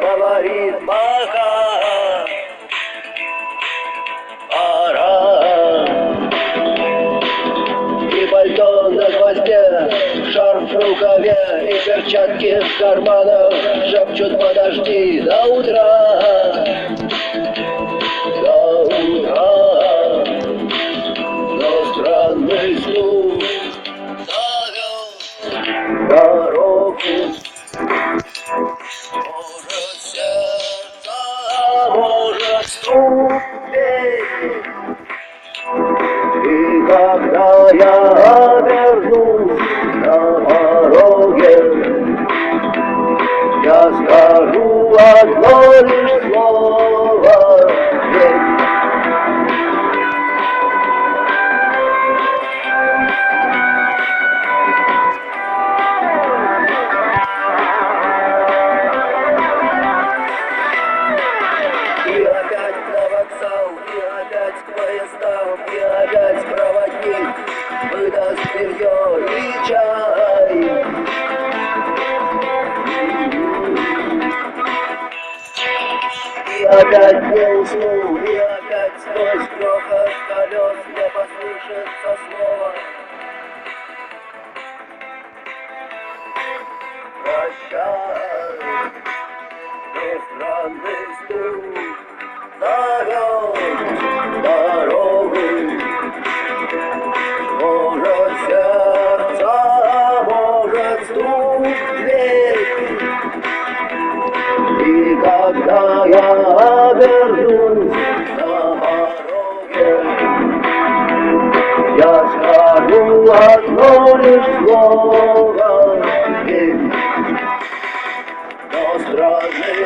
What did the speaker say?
говорит пока. Пора. И пальто на гвозде, шарф в рукаве и перчатки в карманах шепчут: подожди до утра. До утра. Но странный стук зовет дорогу. Может, сердце, может, стук петь. И когда я вернусь на пороге, я скажу одно лишь слово: «Ведь». И опять на вокзал, и опять к поездам, и опять проводник выдаст белье и чай. И опять не усну, и опять сквозь грохот колес мне послышится слово: прощай. Но странный стук зовет дорогу. Может, сердце, может, стук дверь. И когда я вернусь на пороге, я скажу одно лишь слово: «Ведь». Но странный